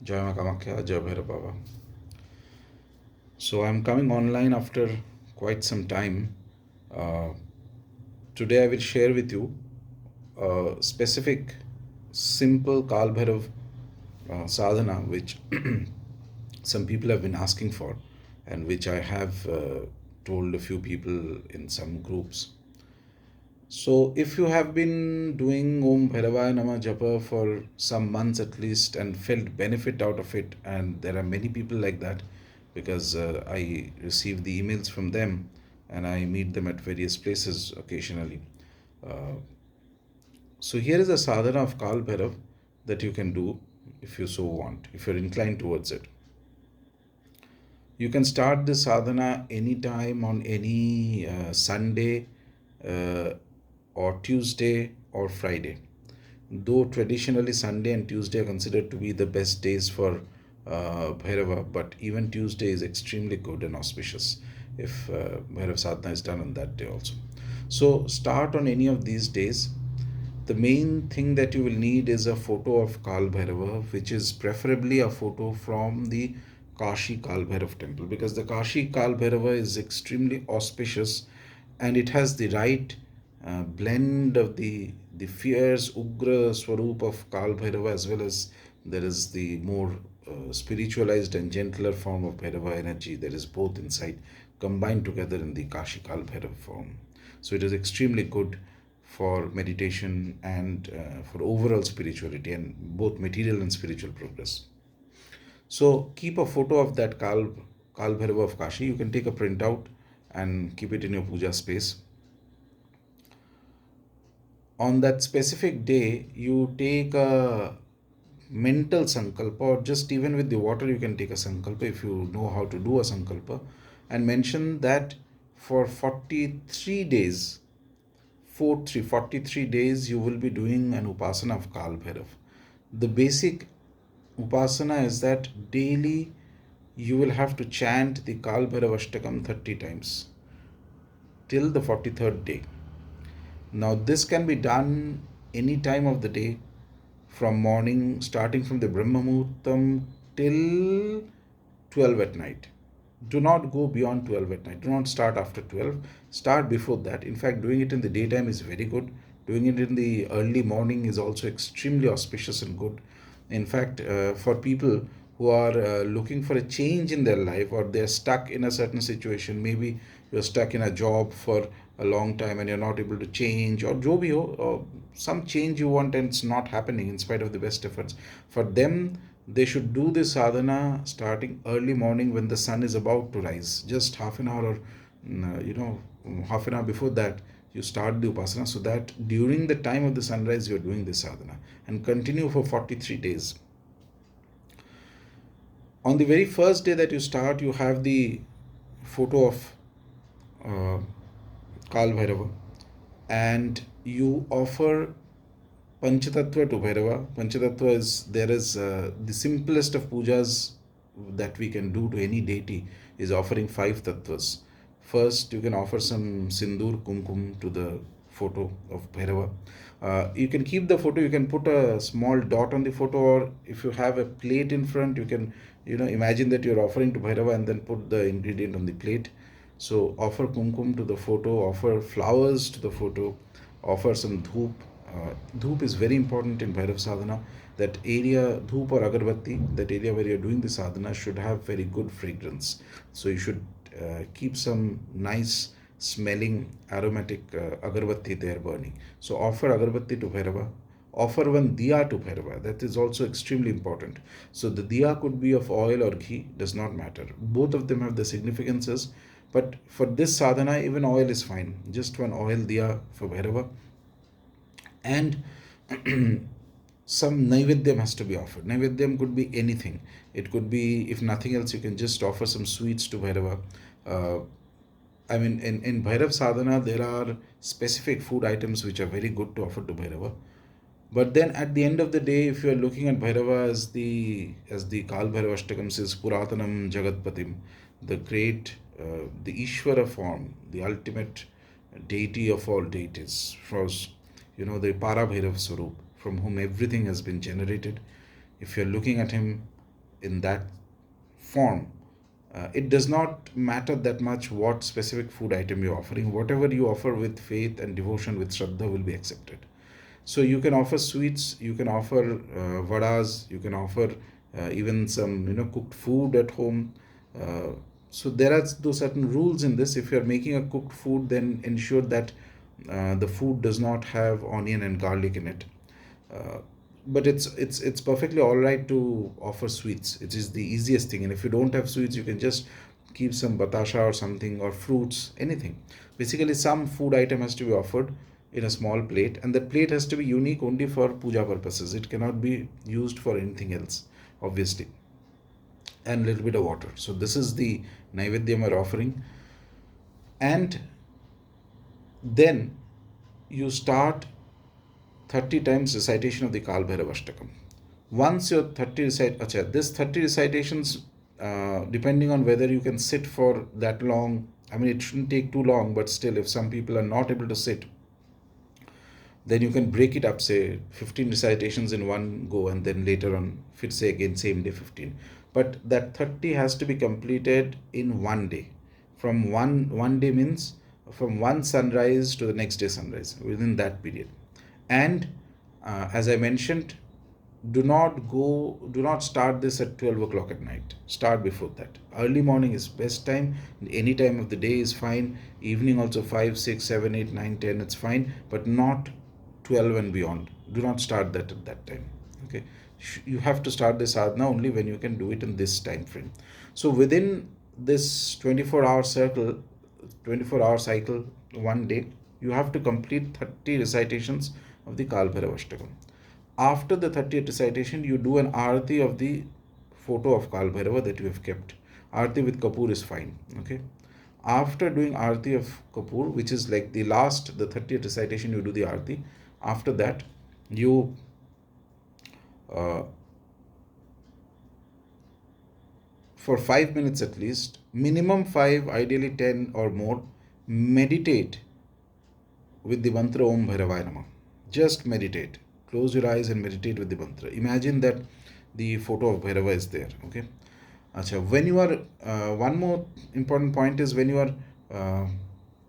Jai Ma Kamakhya, Jai Bhairava. So I'm coming online after quite some time. Uh, Today I will share with you a specific, simple Kalbhairav sadhana which some people have been asking for, and which I have told a few people in some groups. So, if you have been doing Om Bhairavaya Namah Japa for some months at least and felt benefit out of it, and there are many people like that because I receive the emails from them and I meet them at various places occasionally. Uh, so, here is a sadhana of Kal Bhairav that you can do if you so want, if you're inclined towards it. You can start this sadhana anytime on any Sunday uh, or Tuesday or Friday. Though traditionally Sunday and Tuesday are considered to be the best days for Bhairava, but even Tuesday is extremely good and auspicious if Bhairava Sadhana is done on that day also. So start on any of these days. The main thing that you will need is a photo of Kalbhairava, which is preferably a photo from the Kashi Kalabhairava temple, because the Kashi Kalabhairava is extremely auspicious and it has the right blend of the fierce Ugra Swarup of Kalbhairava, as well as there is the more spiritualized and gentler form of Bhairava energy. There is both inside combined together in the Kashi Kalabhairava form. So it is extremely good for meditation and for overall spirituality and both material and spiritual progress. So keep a photo of that Kalbhairava of Kashi. You can take a printout and keep it in your puja space. On that specific day, you take a mental sankalpa, or just even with the water, you can take a sankalpa if you know how to do a sankalpa, and mention that for 43 days, 43 days, you will be doing an upasana of Kalbhairav. The basic upasana is that daily you will have to chant the Kalbhairava Ashtakam 30 times till the 43rd day. Now, this can be done any time of the day, from morning, starting from the Brahma Muhurtam till 12 at night. Do not go beyond 12 at night. Do not start after 12. Start before that. In fact, doing it in the daytime is very good. Doing it in the early morning is also extremely auspicious and good. In fact, for people who are looking for a change in their life, or they're stuck in a certain situation, maybe you're stuck in a job for a long time and you're not able to change, or jo bhi ho, or some change you want and it's not happening in spite of the best efforts. For them, they should do this sadhana starting early morning when the sun is about to rise. Just half an hour or half an hour before that, you start the upasana, so that during the time of the sunrise you're doing this sadhana, and continue for 43 days. On the very first day that you start, you have the photo of uh, Kal Bhairava, and you offer Panchatattva to Bhairava. Panchatattva is, there is the simplest of pujas that we can do to any deity is offering 5 tattvas. First, you can offer some sindur kumkum to the photo of Bhairava. You can keep the photo, you can put a small dot on the photo, or if you have a plate in front, you can imagine that you're offering to Bhairava and then put the ingredient on the plate. So offer kumkum to the photo, offer flowers to the photo, offer some dhoop. Dhoop is very important in Bhairav sadhana. That area, dhoop or agarbatti, that area where you're doing the sadhana should have very good fragrance. So you should keep some nice smelling aromatic agarbatti there burning. So offer agarbatti to Bhairava. Offer one diya to Bhairava. That is also extremely important. So the diya could be of oil or ghee, does not matter. Both of them have the significances. But for this sadhana, even oil is fine. Just one oil diya for Bhairava. And some Naivedyam has to be offered. Naivedyam could be anything. It could be, if nothing else, you can just offer some sweets to Bhairava. In Bhairav sadhana, there are specific food items which are very good to offer to Bhairava. But then at the end of the day, if you are looking at Bhairava as the Kal Bhairava Ashtakam says, Puratanam Jagatpatim, the great, the Ishvara form, the ultimate deity of all deities, the Para Bhairav Swarup, from whom everything has been generated. If you're looking at him, in that form, it does not matter that much what specific food item you're offering. Whatever you offer with faith and devotion, with Shraddha, will be accepted. So you can offer sweets, you can offer vadas, you can offer even some cooked food at home. Uh, so there are those certain rules in this. If you are making a cooked food, then ensure that the food does not have onion and garlic in it. Uh, but it's perfectly all right to offer sweets. It is the easiest thing. And if you don't have sweets, you can just keep some batasha or something, or fruits, anything. Basically, some food item has to be offered in a small plate, and that plate has to be unique only for puja purposes. It cannot be used for anything else, obviously. And a little bit of water. So this is the Naivedyam we're offering. And then you start 30 times recitation of the Kalabhairava Ashtakam. Once your 30 this 30 recitations, depending on whether you can sit for that long, I mean, it shouldn't take too long, but still, if some people are not able to sit, then you can break it up, say 15 recitations in one go, and then later on, fit say again, same day 15. But that 30 has to be completed in one day. From one day means from one sunrise to the next day sunrise, within that period. And as I mentioned, do not start this at 12 o'clock at night. Start before that. Early morning is best time. Any time of the day is fine. Evening also, 5, 6, 7, 8, 9, 10, it's fine, but not 12 and beyond. Do not start that at that time. Okay, you have to start the sadhana only when you can do it in this time frame. So within this 24-hour circle, 24-hour cycle, one day, you have to complete 30 recitations of the Kalabhairava Ashtakam. After the 30th recitation, you do an arati of the photo of Kalabhairava that you have kept. Arati with Kapoor is fine. Okay. After doing arati of Kapoor, which is like the 30th recitation, you do the arati. After that, you uh, for 5 minutes at least, minimum 5, ideally 10 or more, meditate with the mantra Om Bhairavaya Namah. Just meditate. Close your eyes and meditate with the mantra. Imagine that the photo of Bhairava is there. Okay. Achha, when you are one more important point is when you are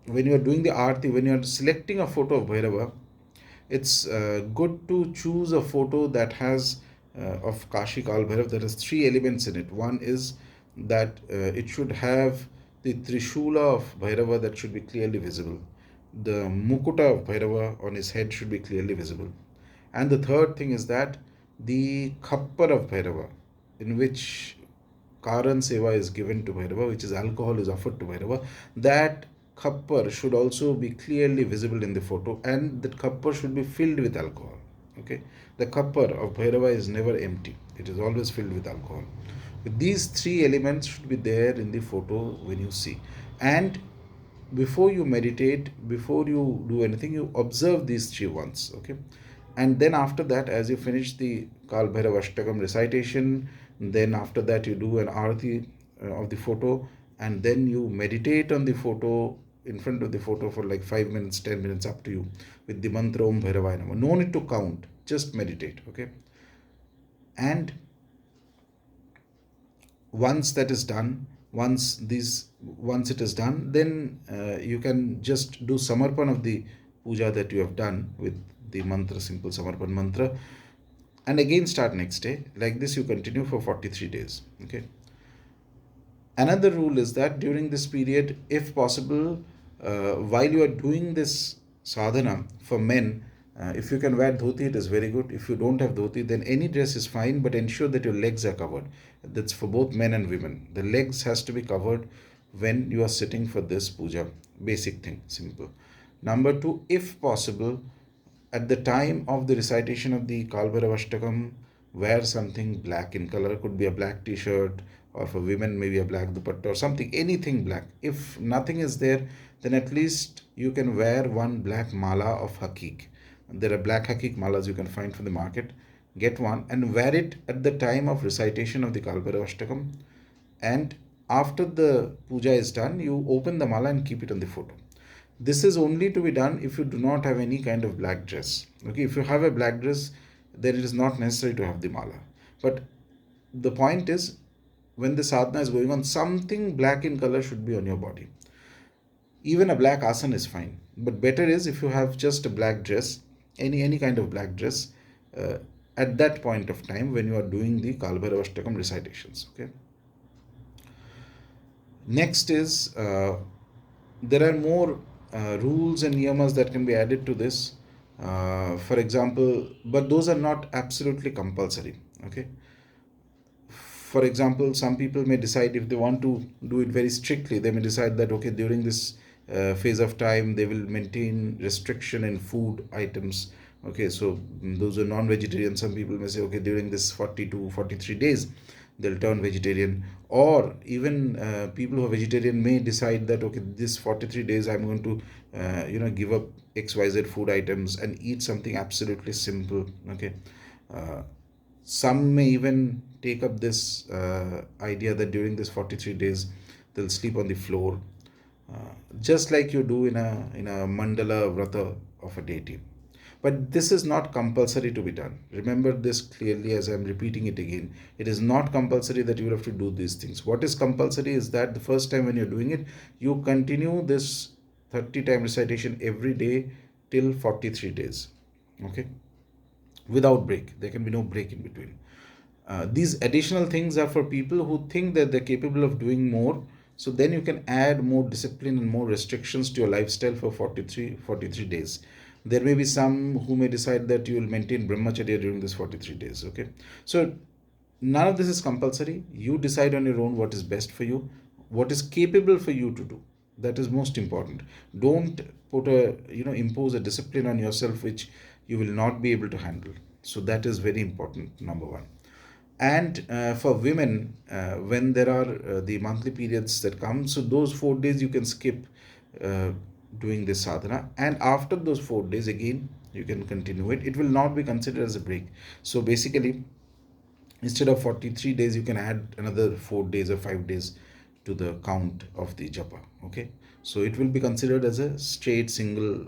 doing the arti, when you are selecting a photo of Bhairava, it's good to choose a photo that has of Kashi Kalabhairava. There is 3 elements in it. One is that it should have the Trishula of Bhairava that should be clearly visible. The Mukuta of Bhairava on his head should be clearly visible. And the third thing is that the Khappar of Bhairava, in which Karan Seva is given to Bhairava, which is alcohol is offered to Bhairava, that Khappar should also be clearly visible in the photo, and that Khappar should be filled with alcohol. Okay, the Khappar of Bhairava is never empty, it is always filled with alcohol. These 3 elements should be there in the photo when you see. And before you meditate, before you do anything, you observe these 3 once. Okay, and then after that, as you finish the Kalabhairava Ashtakam recitation, then after that you do an arati of the photo, and then you meditate on the photo, in front of the photo, for like 5 minutes, 10 minutes, up to you, with the mantra Om Bhairavaya Namah. No need to count, just meditate. Okay, and once that is done, once it is done, then you can just do samarpan of the puja that you have done with the mantra, simple samarpan mantra, and again start next day. Like this you continue for 43 days. Okay. Another rule is that during this period, if possible, while you are doing this sadhana, for men, if you can wear dhoti, it is very good. If you don't have dhoti, then any dress is fine, but ensure that your legs are covered. That's for both men and women. The legs has to be covered when you are sitting for this puja. Basic thing, simple. Number 2, if possible, at the time of the recitation of the Kalabhairava Ashtakam, wear something black in color. Could be a black t-shirt, or for women maybe a black dupatta or something, anything black. If nothing is there, then at least you can wear one black mala of hakik. There are black hakik malas you can find from the market. Get one and wear it at the time of recitation of the Kalabhairava Ashtakam. And after the puja is done, you open the mala and keep it on the photo. This is only to be done if you do not have any kind of black dress. Okay, if you have a black dress, then it is not necessary to have the mala. But the point is, when the sadhana is going on, something black in color should be on your body. Even a black asana is fine, but better is if you have just a black dress, any kind of black dress, uh, at that point of time when you are doing the Kalabhairava Ashtakam recitations. Okay. Next is, there are more rules and niyamas that can be added to this. For example, but those are not absolutely compulsory. Okay. For example, some people may decide, if they want to do it very strictly, they may decide that okay, during this phase of time they will maintain restriction in food items. Okay, so those are non-vegetarian, some people may say okay, during this 40 to 43 days they'll turn vegetarian. Or even people who are vegetarian may decide that okay, this 43 days I'm going to give up xyz food items and eat something absolutely simple. Okay. uh, some may even take up this idea that during this 43 days they'll sleep on the floor, just like you do in a mandala vrata of a deity. But this is not compulsory to be done. Remember this clearly, as I'm repeating it again. It is not compulsory that you will have to do these things. What is compulsory is that the first time when you're doing it, you continue this 30 time recitation every day till 43 days. Okay, without break. There can be no break in between. These additional things are for people who think that they're capable of doing more. So then you can add more discipline and more restrictions to your lifestyle for 43 days. There may be some who may decide that you will maintain brahmacharya during this 43 days. Okay. So none of this is compulsory. You decide on your own what is best for you, what is capable for you to do. That is most important. Don't impose a discipline on yourself which you will not be able to handle. So that is very important, number one. And for women, when there are the monthly periods that come, so those 4 days you can skip uh, doing this sadhana, and after those 4 days again you can continue it. It will not be considered as a break. So basically, instead of 43 days you can add another 4 days or 5 days to the count of the japa. Okay, so it will be considered as a straight single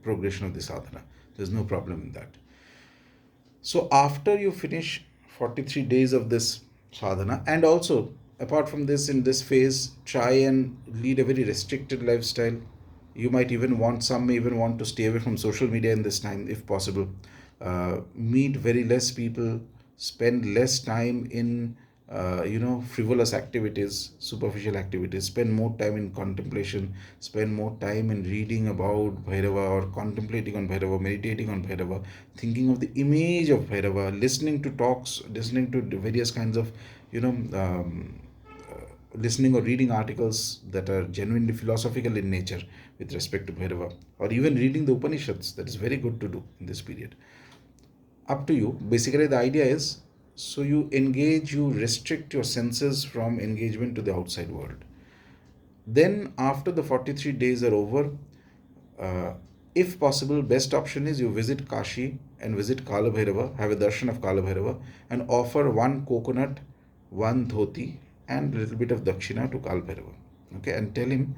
progression of the sadhana. There's no problem in that. So after you finish 43 days of this sadhana, and also apart from this, in this phase, try and lead a very restricted lifestyle. You might even want, some may even want to stay away from social media in this time if possible. Meet very less people, spend less time in frivolous activities, superficial activities. Spend more time in contemplation, spend more time in reading about Bhairava, or contemplating on Bhairava, meditating on Bhairava, thinking of the image of Bhairava, listening to talks, listening to various kinds of listening or reading articles that are genuinely philosophical in nature with respect to Bhairava, or even reading the Upanishads. That is very good to do in this period. Up to you. Basically, the idea is, so you restrict your senses from engagement to the outside world. Then, after the 43 days are over, uh, if possible, best option is you visit Kashi and visit Kalabhairava, have a darshan of Kalabhairava, and offer one coconut, one dhoti, and a little bit of dakshina to Kalabhairava. Okay, and tell him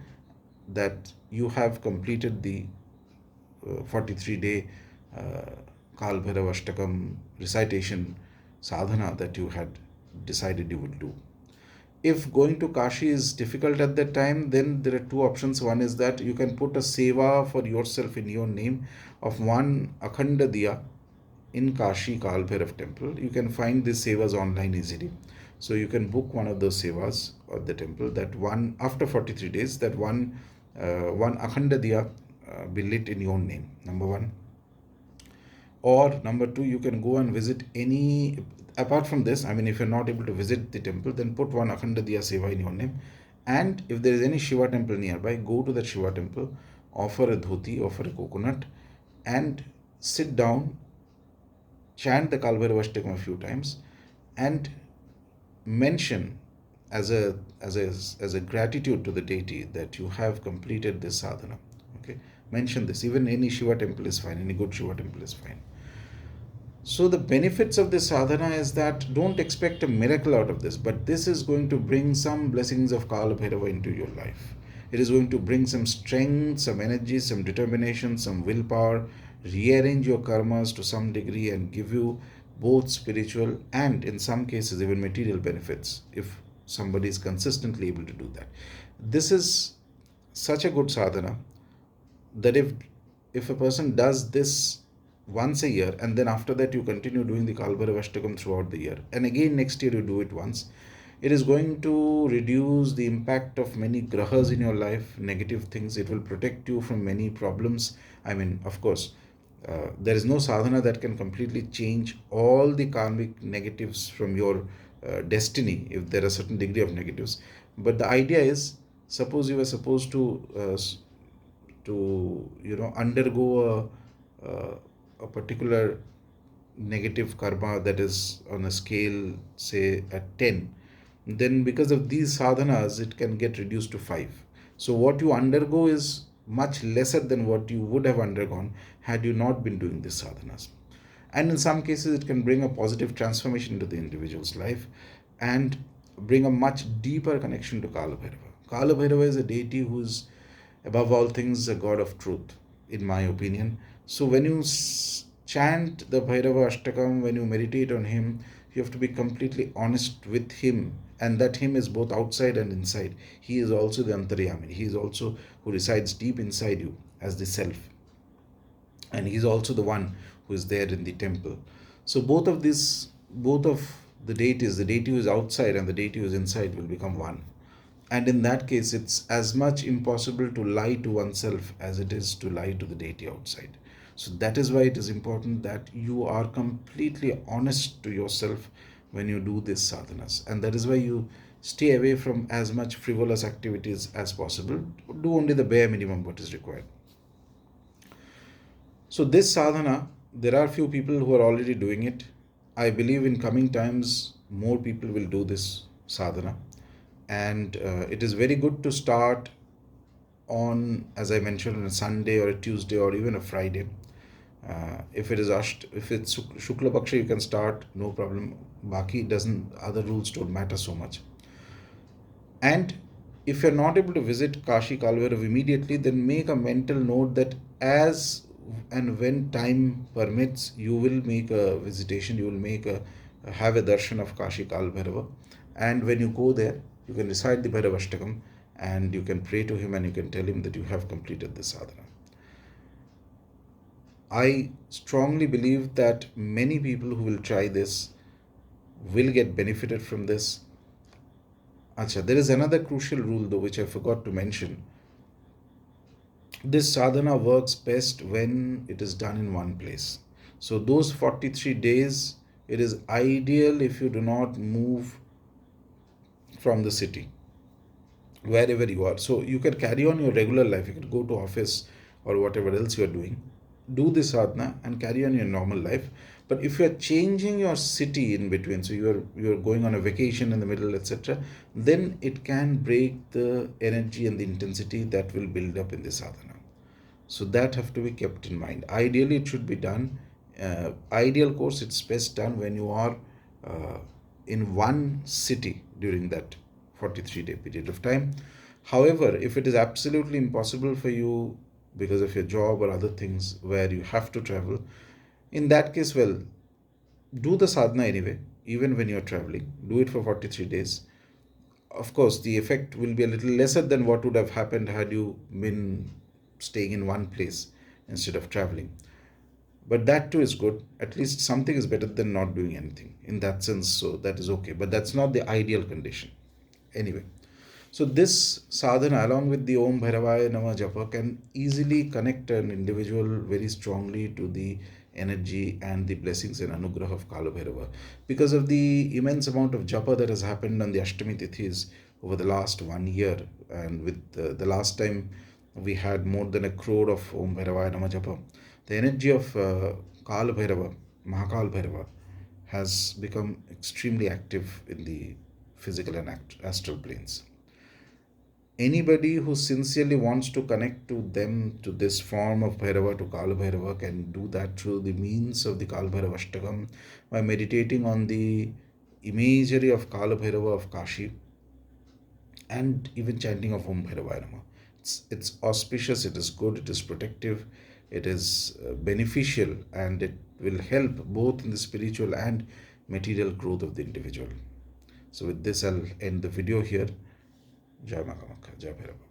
that you have completed the 43-day Kalabhairava Ashtakam recitation sadhana that you had decided you would do. If going to Kashi is difficult at that time, then there are two options. One is that you can put a seva for yourself in your name of one Akhanda Diya in Kashi Kalbhairav temple. You can find these sevas online easily. So you can book one of those sevas at the temple, that one after 43 days, that one Akhanda Diya be lit in your name, number one. Or number two, you can go and visit any, apart from this, I mean, if you're not able to visit the temple, then put one Akhanda Diya Seva in your name. And if there is any Shiva temple nearby, go to that Shiva temple, offer a dhoti, offer a coconut, and sit down, chant the Kalbhairava Ashtakam a few times, and mention as a gratitude to the deity that you have completed this sadhana. Okay, mention this. Even any Shiva temple is fine, any good Shiva temple is fine. So the benefits of this sadhana is that don't expect a miracle out of this, but this is going to bring some blessings of Kalabhairava into your life. It is going to bring some strength, some energy, some determination, some willpower, rearrange your karmas to some degree, and give you both spiritual and in some cases even material benefits if somebody is consistently able to do that. This is such a good sadhana that if a person does this once a year and then after that you continue doing the Kalabhairava Ashtakam throughout the year and again next year you do it once, it is going to reduce the impact of many grahas in your life, negative things. It will protect you from many problems. I mean, of course, there is no sadhana that can completely change all the karmic negatives from your destiny if there are certain degree of negatives. But the idea is, suppose you were supposed to undergo a particular negative karma that is on a scale say at 10, then because of these sadhanas it can get reduced to 5. So what you undergo is much lesser than what you would have undergone had you not been doing these sadhanas. And in some cases it can bring a positive transformation into the individual's life and bring a much deeper connection to Kalabhairava. Kalabhairava is a deity who is above all things a god of truth, in my opinion. So when you chant the Bhairava Ashtakam, when you meditate on him, you have to be completely honest with him, and that him is both outside and inside. He is also the Antaryami. He is also who resides deep inside you as the self, and he is also the one who is there in the temple. So both of the deities, the deity who is outside and the deity who is inside, will become one. And in that case, it's as much impossible to lie to oneself as it is to lie to the deity outside. So that is why it is important that you are completely honest to yourself when you do these sadhanas. And that is why you stay away from as much frivolous activities as possible. Do only the bare minimum what is required. So this sadhana, there are few people who are already doing it. I believe in coming times more people will do this sadhana, and it is very good to start on, as I mentioned, on a Sunday or a Tuesday or even a Friday. If it's Shukla Paksha, you can start, no problem. Baki doesn't, other rules don't matter so much. And if you're not able to visit Kashi Kalabhairava immediately, then make a mental note that as and when time permits, you will make a visitation, you will have a darshan of Kashi Kalabhairava. And when you go there, you can recite the Bhairava Ashtakam and you can pray to him and you can tell him that you have completed the sadhana. I strongly believe that many people who will try this will get benefited from this. Acha, there is another crucial rule though which I forgot to mention. This sadhana works best when it is done in one place. So those 43 days, it is ideal if you do not move from the city, wherever you are. So you can carry on your regular life. You can go to office or whatever else you are doing. Do this sadhana and carry on your normal life. But if you are changing your city in between, so you are going on a vacation in the middle, etc., then it can break the energy and the intensity that will build up in the sadhana. So that have to be kept in mind. Ideally, it should be done. Ideal course, it's best done when you are in one city during that 43-day period of time. However, if it is absolutely impossible for you because of your job or other things where you have to travel, in that case, well, do the sadhana anyway, even when you're traveling. Do it for 43 days. Of course, the effect will be a little lesser than what would have happened had you been staying in one place instead of traveling. But that too is good. At least something is better than not doing anything in that sense. So that is okay. But that's not the ideal condition. Anyway, so this sadhana along with the Om Bhairavaya Namah japa can easily connect an individual very strongly to the energy and the blessings and anugrah of Kalabhairava. Because of the immense amount of japa that has happened on the Ashtami Tithis over the last 1 year, and with the last time we had more than 1 crore of Om Bhairavaya Namah japa, the energy of Kalabhairava, Mahakal Bhairava, has become extremely active in the physical and astral planes. Anybody who sincerely wants to connect to them, to this form of Bhairava, to Kalabhairava, can do that through the means of the Kalabhairava Ashtakam, by meditating on the imagery of Kalabhairava of Kashi and even chanting of Om Bhairavaya Namah. It's auspicious, it is good, it is protective, it is beneficial, and it will help both in the spiritual and material growth of the individual. So with this, I'll end the video here. Jai Makamakha, Jai Bhairava.